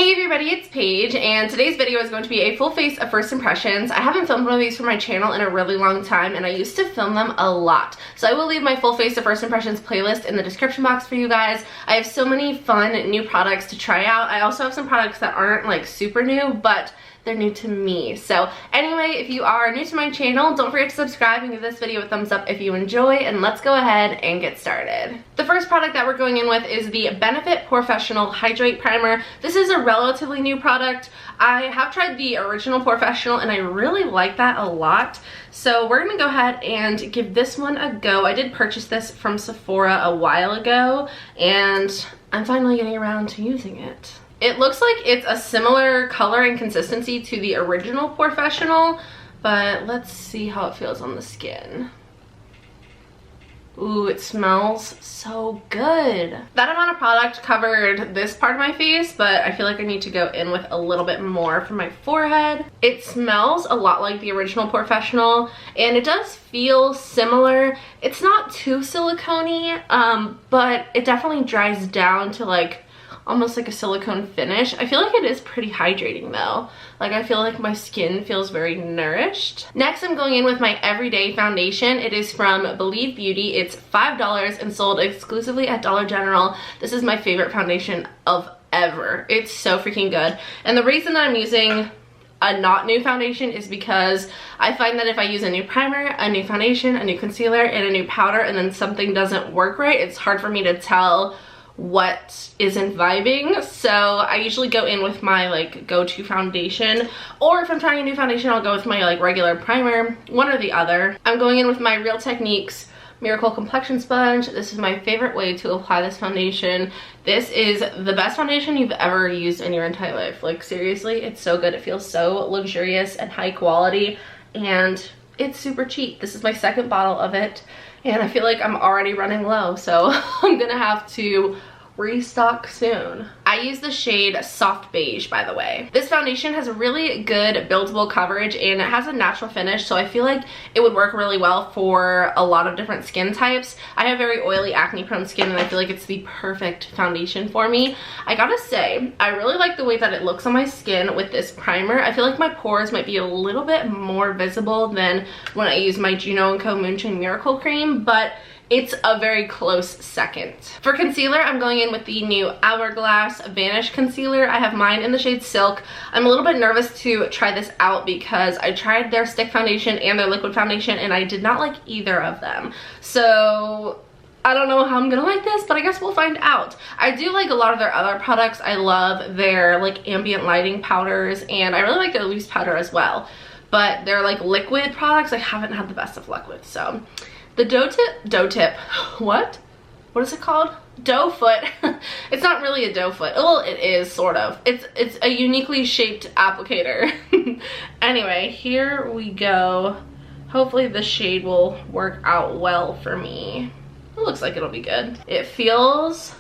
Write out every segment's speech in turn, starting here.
Hey everybody, it's Paige, and today's video is going to be a full face of first impressions. I haven't filmed one of these for my channel in a really long time, and I used to film them a lot. So I will leave my full face of first impressions playlist in the description box for you guys. I have so many fun new products to try out. I also have some products that aren't like super new, but they're new to me. So anyway, if you are new to my channel, don't forget to subscribe and give this video a thumbs up if you enjoy, and let's go ahead and get started. The first product that we're going in with is the Benefit Professional Hydrate Primer. This is a relatively new product. I have tried the original Professional and I really like that a lot. So we're gonna go ahead and give this one a go. I did purchase this from Sephora a while ago and I'm finally getting around to using it. It looks like it's a similar color and consistency to the original Professional, but let's see how it feels on the skin. Ooh, it smells so good. That amount of product covered this part of my face, but I feel like I need to go in with a little bit more for my forehead. It smells a lot like the original Professional, and it does feel similar. It's not too silicone-y, but it definitely dries down to like almost like a silicone finish. I feel like it is pretty hydrating though. Like I feel like my skin feels very nourished. Next, I'm going in with my everyday foundation. It is from Believe Beauty. It's $5 and sold exclusively at Dollar General. This is my favorite foundation of ever. It's so freaking good. And the reason that I'm using a not new foundation is because I find that if I use a new primer, a new foundation, a new concealer, and a new powder, and then something doesn't work right, it's hard for me to tell what isn't vibing. So I usually go in with my like go-to foundation, or if I'm trying a new foundation, I'll go with my like regular primer, one or the other. I'm going in with my Real Techniques Miracle Complexion Sponge. This is my favorite way to apply this foundation. This is the best foundation you've ever used in your entire life. Like seriously, it's so good. It feels so luxurious and high quality, and it's super cheap. This is my second bottle of it, and I feel like I'm already running low, so I'm gonna have to restock soon. I use the shade Soft Beige, by the way. This foundation has a really good buildable coverage and it has a natural finish, so I feel like it would work really well for a lot of different skin types. I have very oily, acne prone skin, and I feel like it's the perfect foundation for me. I gotta say, I really like the way that it looks on my skin with this primer. I feel like my pores might be a little bit more visible than when I use my Juno & Co. Moonshine Miracle Cream, but it's a very close second. For concealer, I'm going in with the new Hourglass Vanish Concealer. I have mine in the shade Silk. I'm a little bit nervous to try this out because I tried their stick foundation and their liquid foundation and I did not like either of them. So I don't know how I'm gonna like this, but I guess we'll find out. I do like a lot of their other products. I love their like ambient lighting powders, and I really like their loose powder as well. But their like liquid products I haven't had the best of luck with, so. The doe tip, what is it called? Doe foot. It's not really a doe foot. Well, it is sort of. It's a uniquely shaped applicator. Anyway, here we go. Hopefully the shade will work out well for me. It looks like it'll be good. It feels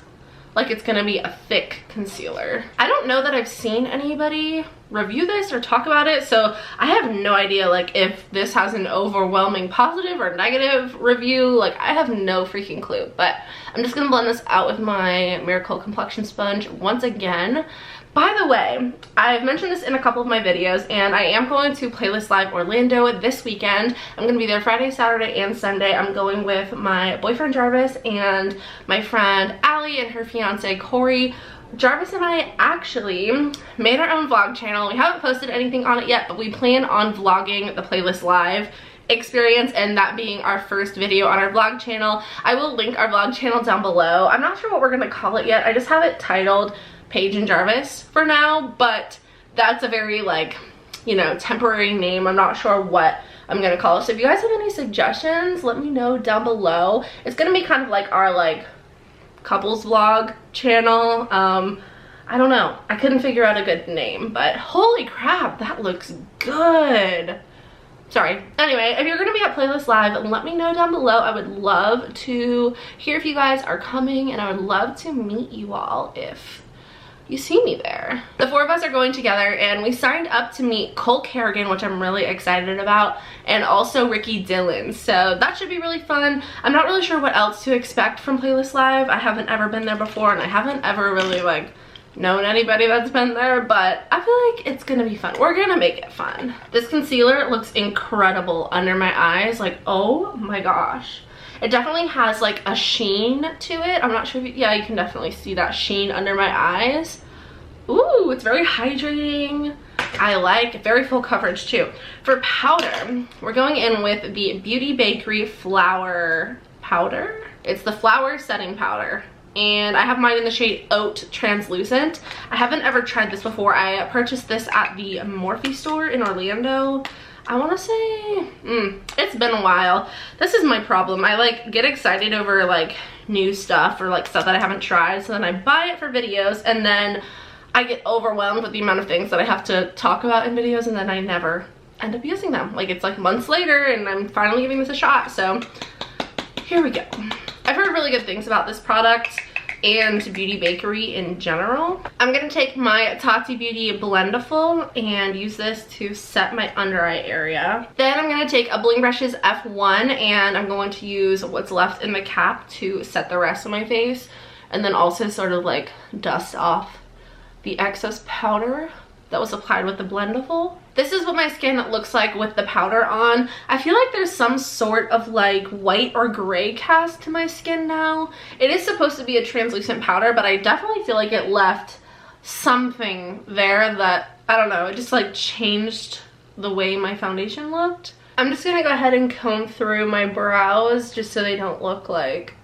like it's gonna be a thick concealer. I don't know that I've seen anybody review this or talk about it, so I have no idea like if this has an overwhelming positive or negative review. Like I have no freaking clue, but I'm just gonna blend this out with my Miracle Complexion Sponge once again. By the way, I've mentioned this in a couple of my videos, and I am going to Playlist Live Orlando this weekend. I'm going to be there Friday, Saturday, and Sunday. I'm going with my boyfriend Jarvis and my friend Allie and her fiance Corey. Jarvis and I actually made our own vlog channel. We haven't posted anything on it yet, but we plan on vlogging the Playlist Live experience, and that being our first video on our vlog channel. I will link our vlog channel down below. I'm not sure what we're going to call it yet. I just have it titled Paige and Jarvis for now, but that's a very like, you know, temporary name. I'm not sure what I'm gonna call it. So if you guys have any suggestions, let me know down below. It's gonna be kind of like our like couples vlog channel. I don't know, I couldn't figure out a good name, but holy crap, that looks good. Sorry. Anyway, if you're gonna be at Playlist Live, let me know down below. I would love to hear if you guys are coming, and I would love to meet you all if you see me there. The four of us are going together, and we signed up to meet Cole Kerrigan, which I'm really excited about, and also Ricky Dillon. So that should be really fun. I'm not really sure what else to expect from Playlist Live. I haven't ever been there before, and I haven't ever really like known anybody that's been there, but I feel like it's gonna be fun. We're gonna make it fun. This concealer looks incredible under my eyes. Like, oh my gosh. It definitely has like a sheen to it. I'm not sure if yeah, you can definitely see that sheen under my eyes. Ooh, it's very hydrating. I like very full coverage too. For powder, we're going in with the Beauty Bakery Flower Powder. It's the Flower Setting Powder. And I have mine in the shade Oat Translucent. I haven't ever tried this before. I purchased this at the Morphe store in Orlando. I want to say, it's been a while. This is my problem. I like get excited over like new stuff or like stuff that I haven't tried. So then I buy it for videos and then I get overwhelmed with the amount of things that I have to talk about in videos and then I never end up using them. Like it's like months later and I'm finally giving this a shot. So here we go. I've heard really good things about this product and Beauty Bakery in general. I'm gonna take my Tati Beauty Blendiful and use this to set my under eye area. Then I'm gonna take a Bling Brushes F1 and I'm going to use what's left in the cap to set the rest of my face and then also sort of like dust off the excess powder that was applied with the Blendiful. This is what my skin looks like with the powder on. I feel like there's some sort of like white or gray cast to my skin now. It is supposed to be a translucent powder, but I definitely feel like it left something there that, I don't know, it just like changed the way my foundation looked. I'm just gonna go ahead and comb through my brows just so they don't look like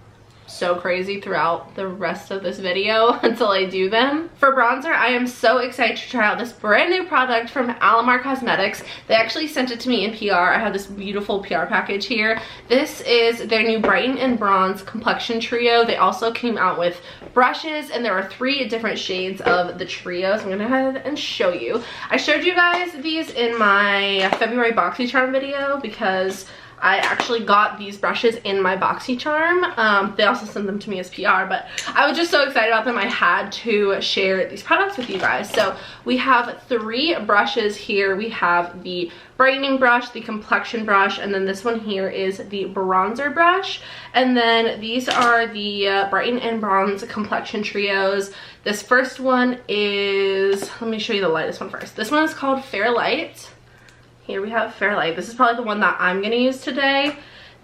so crazy throughout the rest of this video until I do them. For bronzer, I am so excited to try out this brand new product from Alamar Cosmetics. They actually sent it to me in PR. I have this beautiful PR package here. This is their new Brighten and Bronze Complexion Trio. They also came out with brushes and there are 3 different shades of the trio. So I'm gonna go ahead and show you. I showed you guys these in my February BoxyCharm video because I actually got these brushes in my BoxyCharm. They also sent them to me as PR, but I was just so excited about them I had to share these products with you guys. So we have 3 brushes here. We have the brightening brush, the complexion brush, and then this one here is the bronzer brush. And then these are the Brighten and Bronze Complexion Trios. This first one is, let me show you the lightest one first. This one is called Fair Light. Here we have Fair Light. This is probably the one that I'm gonna use today.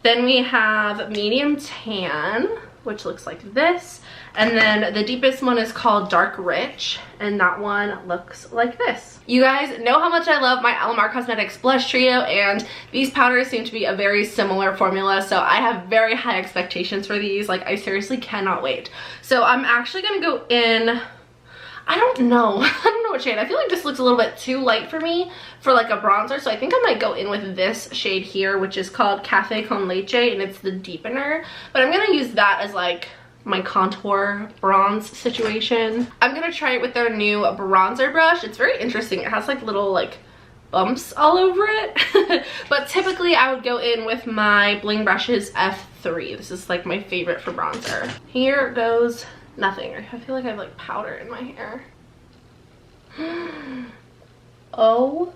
Then we have Medium Tan, which looks like this. And then the deepest one is called Dark Rich, and that one looks like this. You guys know how much I love my Alamar Cosmetics blush trio, and these powders seem to be a very similar formula, so I have very high expectations for these. Like, I seriously cannot wait. So I'm actually gonna go in, I don't know what shade. I feel like this looks a little bit too light for me for like a bronzer, so I think I might go in with this shade here, which is called Cafe Con Leche, and it's the deepener. But I'm gonna use that as like my contour bronze situation. I'm gonna try it with their new bronzer brush. It's very interesting. It has like little like bumps all over it. But typically I would go in with my Bling Brushes F3. This is like my favorite for bronzer. Here goes nothing. I feel like I have like powder in my hair. Oh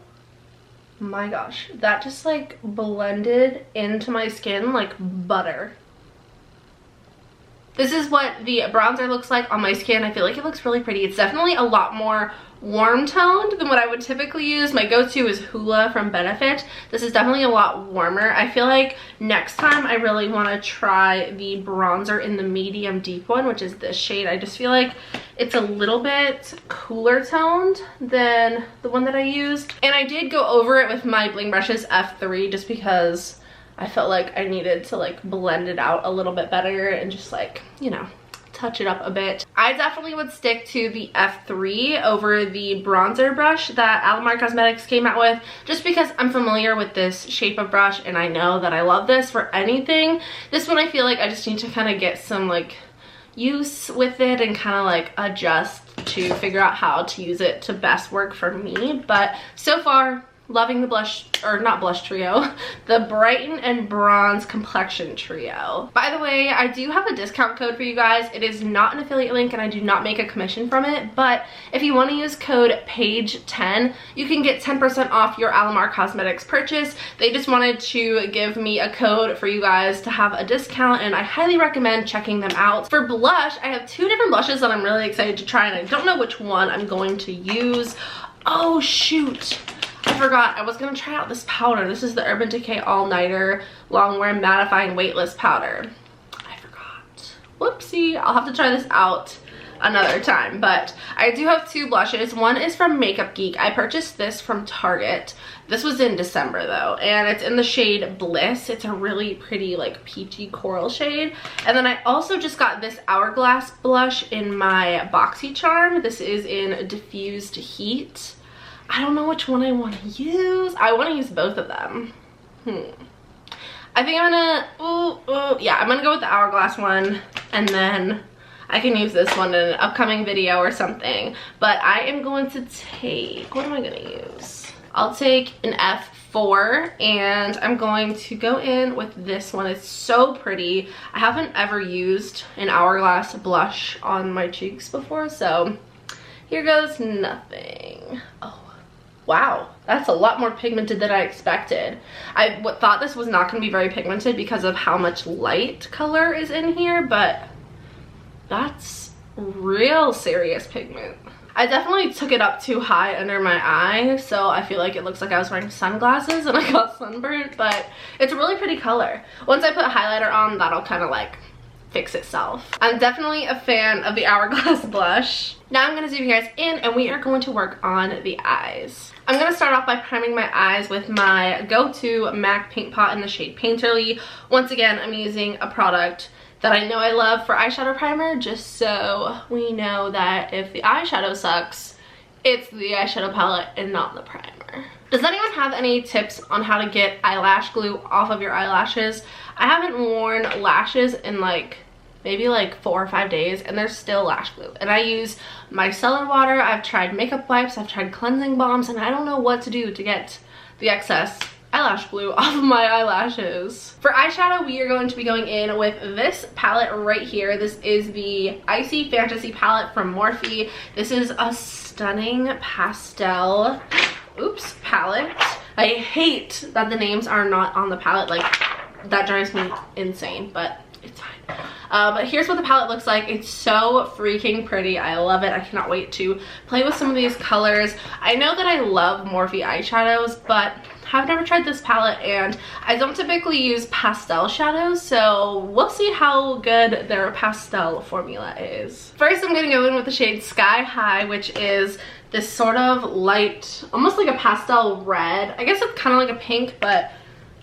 my gosh, that just like blended into my skin like butter. This is what the bronzer looks like on my skin. I feel like it looks really pretty. It's definitely a lot more warm toned than what I would typically use. My go-to is Hoola from Benefit. This is definitely a lot warmer. I feel like next time I really want to try the bronzer in the medium deep one, which is this shade. I just feel like it's a little bit cooler toned than the one that I used. And I did go over it with my Bling Brushes F3 just because I felt like I needed to like blend it out a little bit better and just like, you know, touch it up a bit. I definitely would stick to the F3 over the bronzer brush that Alamar Cosmetics came out with, just because I'm familiar with this shape of brush and I know that I love this for anything. This one I feel like I just need to kind of get some like use with it and kind of like adjust to figure out how to use it to best work for me. But so far Loving the blush, or not blush trio, the Brighten and Bronze Complexion Trio. By the way, I do have a discount code for you guys. It is not an affiliate link and I do not make a commission from it, but if you want to use code PAIGE10, you can get 10% off your Alamar Cosmetics purchase. They just wanted to give me a code for you guys to have a discount, and I highly recommend checking them out. For blush, I have 2 different blushes that I'm really excited to try, and I don't know which one I'm going to use. Oh shoot, I forgot. I was gonna try out this powder. This is the Urban Decay All Nighter Longwear Mattifying Weightless Powder. I forgot. Whoopsie. I'll have to try this out another time, but I do have 2 blushes. One is from Makeup Geek. I purchased this from Target. This was in December though, and it's in the shade Bliss. It's a really pretty like peachy coral shade. And then I also just got this Hourglass blush in my BoxyCharm. This is in Diffused Heat. I don't know which one I want to use. I want to use both of them. I think I'm gonna, yeah, I'm gonna go with the Hourglass one, and then I can use this one in an upcoming video or something. But I am going to take, what am I gonna use? I'll take an F4, and I'm going to go in with this one. It's so pretty. I haven't ever used an Hourglass blush on my cheeks before, so here goes nothing. Oh. Wow, that's a lot more pigmented than I expected. I thought this was not going to be very pigmented because of how much light color is in here, but that's real serious pigment. I definitely took it up too high under my eye, so I feel like it looks like I was wearing sunglasses and I got sunburnt, but it's a really pretty color. Once I put highlighter on, that'll kind of like fix itself. I'm definitely a fan of the Hourglass blush. Now I'm going to zoom you guys in and we are going to work on the eyes. I'm going to start off by priming my eyes with my go-to MAC Paint Pot in the shade Painterly. Once again, I'm using a product that I know I love for eyeshadow primer, just so we know that if the eyeshadow sucks, it's the eyeshadow palette and not the primer. Does anyone have any tips on how to get eyelash glue off of your eyelashes? I haven't worn lashes in like maybe like 4 or 5 days and there's still lash glue, and I use micellar water, I've tried makeup wipes, I've tried cleansing balms, and I don't know what to do to get the excess eyelash glue off of my eyelashes. For eyeshadow, we are going to be going in with this palette right here. This is the Icy Fantasy palette from Morphe. This is a stunning pastel palette. I hate that the names are not on the palette. Like, that drives me insane, but it's fine. But here's what the palette looks like. It's so freaking pretty. I love it. I cannot wait to play with some of these colors. I know that I love Morphe eyeshadows, but I've never tried this palette, and I don't typically use pastel shadows, so we'll see how good their pastel formula is. First, I'm going to go in with the shade Sky High, which is this sort of light, almost like a pastel red. I guess it's kind of like a pink, but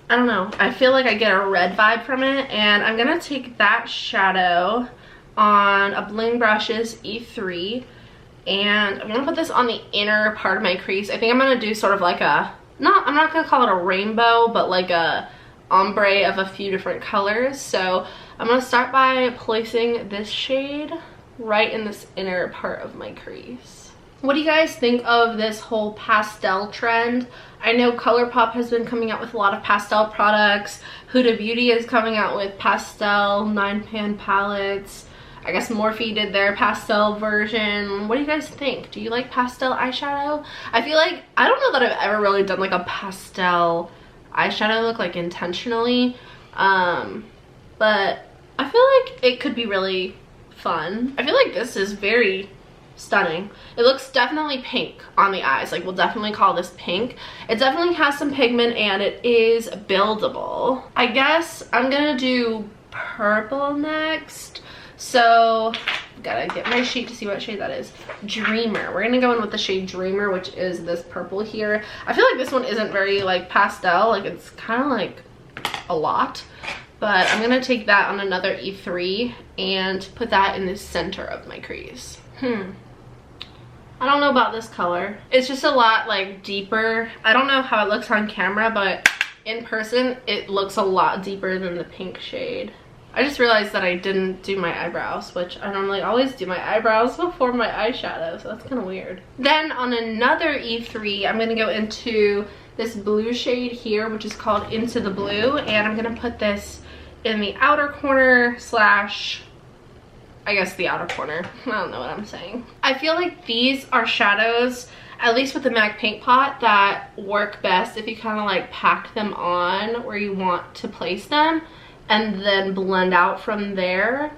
I don't know. I feel like I get a red vibe from it, and I'm going to take that shadow on a Bling Brushes E3, and I'm going to put this on the inner part of my crease. I think I'm going to do sort of like a, I'm not going to call it a rainbow, but like a ombre of a few different colors. So I'm going to start by placing this shade right in this inner part of my crease. What do you guys think of this whole pastel trend? I know ColourPop has been coming out with a lot of pastel products. Huda Beauty is coming out with pastel 9-pan palettes. I guess Morphe did their pastel version. What do you guys think? Do you like pastel eyeshadow? I feel like, I don't know that I've ever really done like a pastel eyeshadow look like intentionally. But I feel like it could be really fun. I feel like this is very stunning. It looks definitely pink on the eyes. Like, we'll definitely call this pink. It definitely has some pigment and it is buildable. I guess I'm gonna do purple next. So, gotta get my sheet to see what shade that is. Dreamer. We're gonna go in with the shade Dreamer, which is this purple here. I feel like this one isn't very like pastel. Like, it's kind of like a lot. But I'm gonna take that on another E3 and put that in the center of my crease. I don't know about this color. It's just a lot like deeper. I don't know how it looks on camera, but in person it looks a lot deeper than the pink shade. I just realized that I didn't do my eyebrows, which I normally always do my eyebrows before my eyeshadow, so that's kind of weird. Then on another E3, I'm gonna go into this blue shade here, which is called Into the Blue, and I'm gonna put this in the outer corner slash, I guess the outer corner. I don't know what I'm saying. I feel like these are shadows, at least with the MAC paint pot, that work best if you kind of like pack them on where you want to place them and then blend out from there,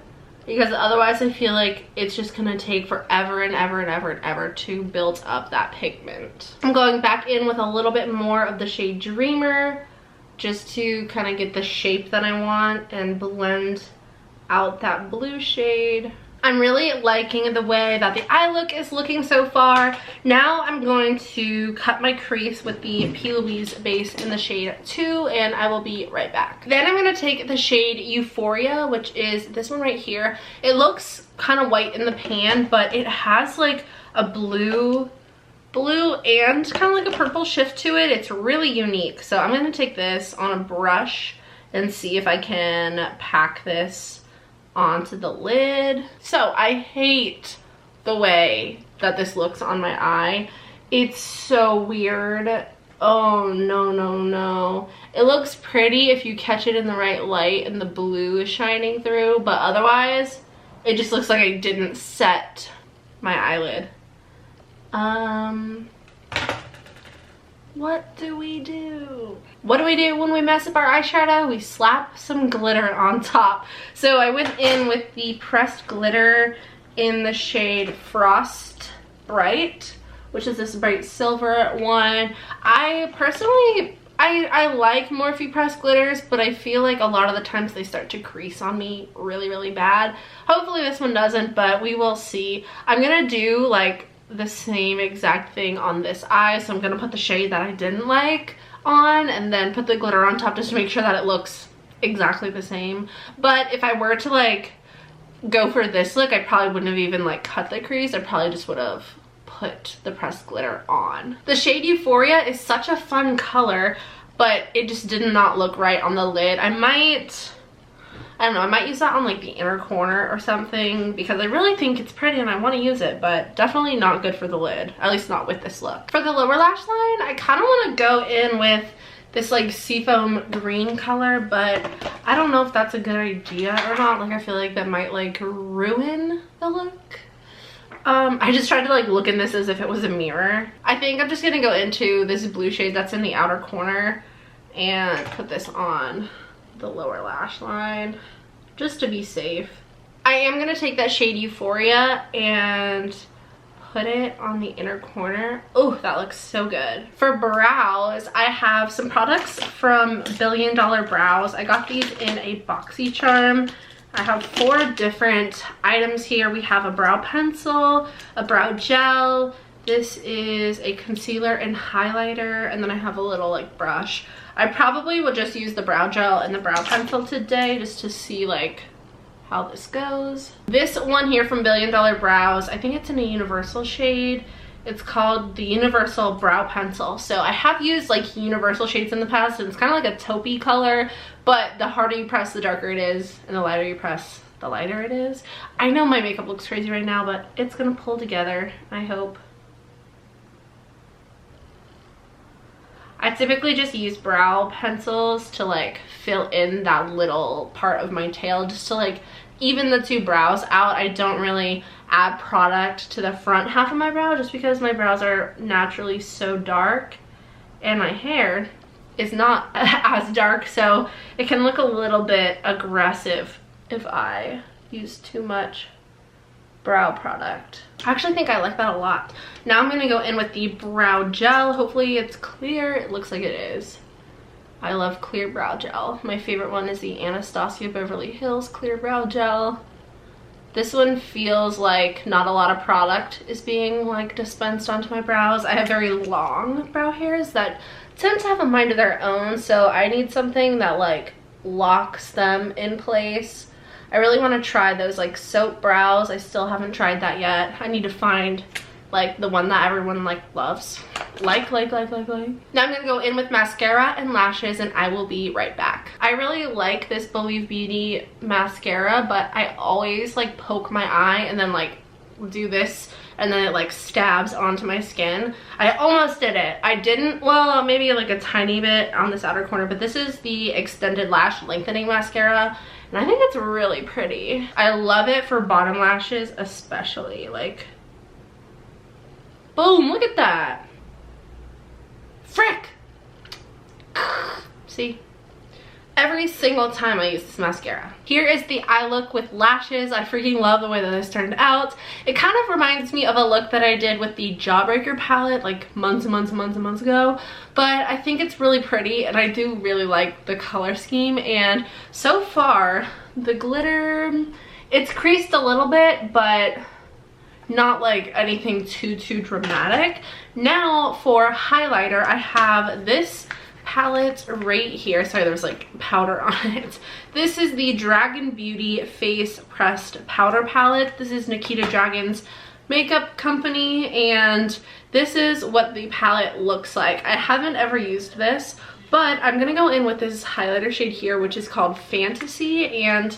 because otherwise I feel like it's just gonna take forever and ever and ever and ever to build up that pigment. I'm going back in with a little bit more of the shade Dreamer just to kind of get the shape that I want and blend out that blue shade. I'm really liking the way that the eye look is looking so far. Now I'm going to cut my crease with the P. Louise base in the shade 2, and I will be right back. Then I'm going to take the shade Euphoria, which is this one right here. It looks kind of white in the pan, but it has like a blue and kind of like a purple shift to it. It's really unique. So I'm going to take this on a brush and see if I can pack this onto the lid. So I hate the way that this looks on my eye. It's so weird. Oh no, no, no. It looks pretty if you catch it in the right light and the blue is shining through, but otherwise it just looks like I didn't set my eyelid. What do we do? What do we do when we mess up our eyeshadow? We slap some glitter on top. So I went in with the pressed glitter in the shade Frost Bright, which is this bright silver one. I personally, I like Morphe pressed glitters, but I feel like a lot of the times they start to crease on me really, really bad. Hopefully this one doesn't, but we will see. I'm gonna do like the same exact thing on this eye, so I'm gonna put the shade that I didn't like on and then put the glitter on top just to make sure that it looks exactly the same. But if I were to like go for this look, I probably wouldn't have even like cut the crease. I probably just would have put the pressed glitter on. The shade Euphoria is such a fun color, but it just did not look right on the lid. I don't know, I might use that on like the inner corner or something because I really think it's pretty and I want to use it, but definitely not good for the lid, at least not with this look. For the lower lash line, I kind of want to go in with this like seafoam green color, but I don't know if that's a good idea or not. Like I feel like that might like ruin the look. I just tried to like look in this as if it was a mirror. I think I'm just gonna go into this blue shade that's in the outer corner and put this on the lower lash line just to be safe. I am gonna take that shade Euphoria and put it on the inner corner. Oh, that looks so good. For brows, I have some products from Billion Dollar Brows. I got these in a BoxyCharm. I have 4 different items here. We have a brow pencil, a brow gel, this is a concealer and highlighter, and then I have a little like brush. I probably will just use the brow gel and the brow pencil today just to see like how this goes. This one here from Billion Dollar Brows, I think it's in a universal shade. It's called the Universal Brow Pencil. So I have used like universal shades in the past, and it's kind of like a taupey color, but the harder you press, the darker it is, and the lighter you press, the lighter it is. I know my makeup looks crazy right now, but it's gonna pull together, I hope. I typically just use brow pencils to like fill in that little part of my tail just to like even the 2 brows out. I don't really add product to the front half of my brow just because my brows are naturally so dark and my hair is not as dark, so it can look a little bit aggressive if I use too much brow product. I actually think I like that a lot. Now I'm gonna go in with the brow gel. Hopefully it's clear. It looks like it is. I love clear brow gel. My favorite one is the Anastasia Beverly Hills clear brow gel. This one feels like not a lot of product is being like dispensed onto my brows. I have very long brow hairs that tend to have a mind of their own, so I need something that like locks them in place. I really want to try those like soap brows. I still haven't tried that yet. I need to find like the one that everyone like loves. Like. Now I'm gonna go in with mascara and lashes, and I will be right back. I really like this Believe Beauty mascara, but I always like poke my eye and then like do this and then it like stabs onto my skin. I almost did it. I didn't, well, maybe like a tiny bit on this outer corner, but this is the Extended Lash Lengthening Mascara, and I think it's really pretty. I love it for bottom lashes especially. Like, boom, look at that. Frick! See? Every single time I use this mascara. Here is the eye look with lashes. I freaking love the way that this turned out. It kind of reminds me of a look that I did with the Jawbreaker palette like months and months and months and months ago. But I think it's really pretty, and I do really like the color scheme. And so far, the glitter, it's creased a little bit, but not like anything too dramatic. Now for highlighter, I have this palette right here. Sorry, there's like powder on it. This is the Dragon Beauty Face Pressed Powder Palette. This is Nikita Dragun's makeup company, and this is what the palette looks like. I haven't ever used this, but I'm gonna go in with this highlighter shade here, which is called Fantasy, and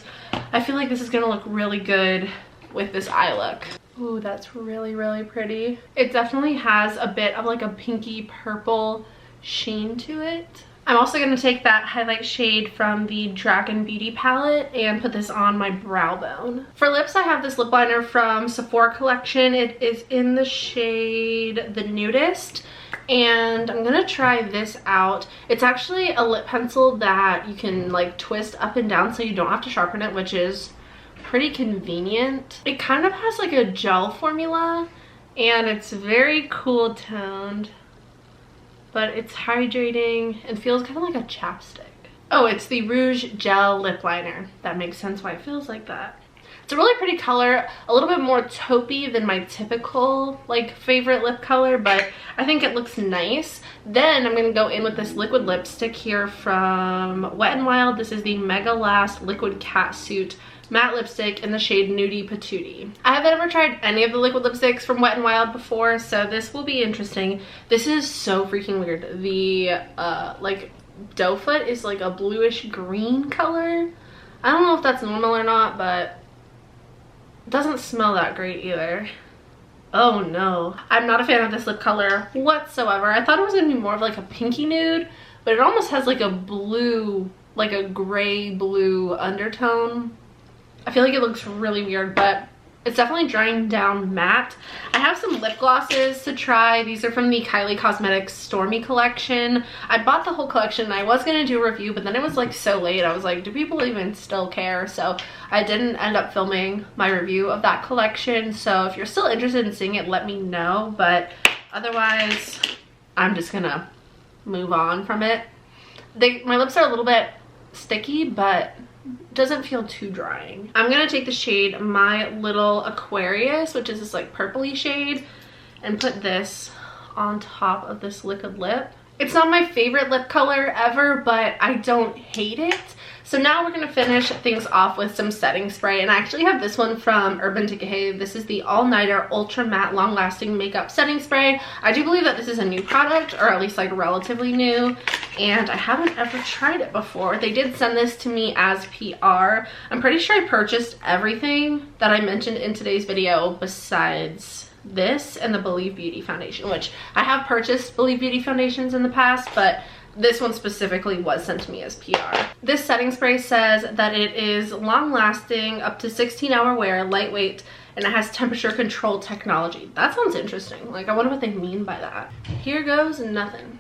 I feel like this is gonna look really good with this eye look. Ooh, that's really pretty. It definitely has a bit of like a pinky purple sheen to it. I'm also going to take that highlight shade from the Dragon Beauty palette and put this on my brow bone. For lips, I have this lip liner from Sephora collection. It is in the shade The Nudist, and I'm going to try this out. It's actually a lip pencil that you can like twist up and down so you don't have to sharpen it, which is pretty convenient. It kind of has like a gel formula, and it's very cool toned, but it's hydrating and feels kind of like a chapstick. Oh, it's the Rouge Gel Lip Liner. That makes sense why it feels like that. It's a really pretty color, a little bit more taupey than my typical like favorite lip color, but I think it looks nice. Then I'm gonna go in with this liquid lipstick here from Wet n Wild. This is the Mega Last Liquid Catsuit matte lipstick in the shade Nudie Patootie. I haven't ever tried any of the liquid lipsticks from Wet n Wild before, so this will be interesting. This is so freaking weird. The like doe foot is like a bluish green color. I don't know if that's normal or not, but it doesn't smell that great either. Oh no. I'm not a fan of this lip color whatsoever. I thought it was gonna be more of like a pinky nude, but it almost has like a blue, like a gray blue undertone. I feel like it looks really weird, but it's definitely drying down matte. I have some lip glosses to try. These are from the Kylie Cosmetics Stormy collection. I bought the whole collection and I was gonna do a review, but then it was like so late. I was like, do people even still care? So I didn't end up filming my review of that collection. So if you're still interested in seeing it, let me know. But otherwise, I'm just gonna move on from it. My lips are a little bit sticky, but doesn't feel too drying. I'm gonna take the shade My Little Aquarius, which is this like purpley shade, and put this on top of this liquid lip. It's not my favorite lip color ever, but I don't hate it. So now we're gonna finish things off with some setting spray, and I actually have this one from Urban Decay. This is the All Nighter Ultra Matte Long Lasting Makeup Setting Spray. I do believe that this is a new product, or at least like relatively new, and I haven't ever tried it before. They did send this to me as PR. I'm pretty sure I purchased everything that I mentioned in today's video besides this and the Believe Beauty foundation, which I have purchased Believe Beauty foundations in the past, but this one specifically was sent to me as PR. This setting spray says that it is long lasting, up to 16-hour wear, lightweight, and it has temperature control technology. That sounds interesting. Like, I wonder what they mean by that. Here goes nothing.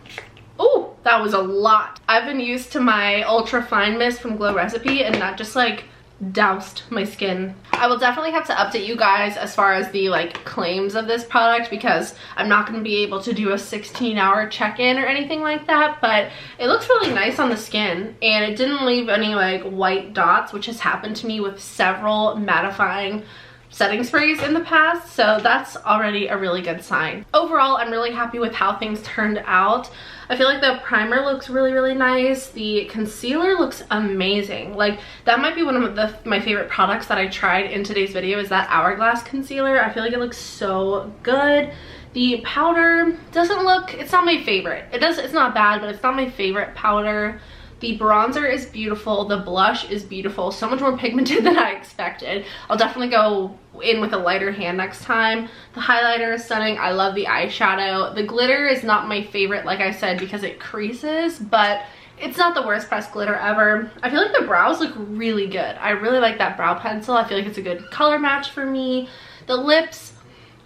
Oh, that was a lot. I've been used to my ultra fine mist from Glow Recipe, and that just like doused my skin. I will definitely have to update you guys as far as the like claims of this product, because I'm not going to be able to do a 16-hour check-in or anything like that, but it looks really nice on the skin, and it didn't leave any like white dots, which has happened to me with several mattifying setting sprays in the past, so that's already a really good sign. Overall, I'm really happy with how things turned out. I feel like the primer looks really nice. The concealer looks amazing. Like, that might be one of my favorite products that I tried in today's video, is that Hourglass concealer. I feel like it looks so good. The powder doesn't look, it's not my favorite. It's not bad, but it's not my favorite powder. The bronzer is beautiful. The blush is beautiful. So much more pigmented than I expected. I'll definitely go in with a lighter hand next time. The highlighter is stunning. I love the eyeshadow. The glitter is not my favorite, like I said, because it creases, but it's not the worst pressed glitter ever. I feel like the brows look really good. I really like that brow pencil. I feel like it's a good color match for me. The lips,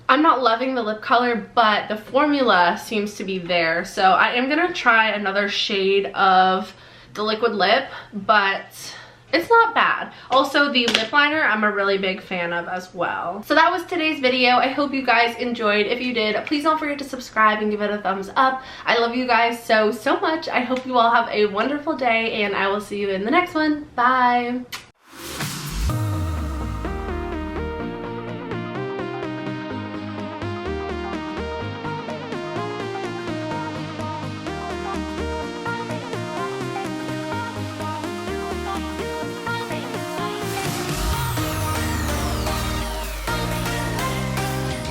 I'm not loving the lip color, but the formula seems to be there. So I am gonna try another shade of the liquid lip, but it's not bad. Also, the lip liner I'm a really big fan of as well. So that was today's video. I hope you guys enjoyed. If you did, please don't forget to subscribe and give it a thumbs up. I love you guys so much. I hope you all have a wonderful day, and I will see you in the next one. Bye.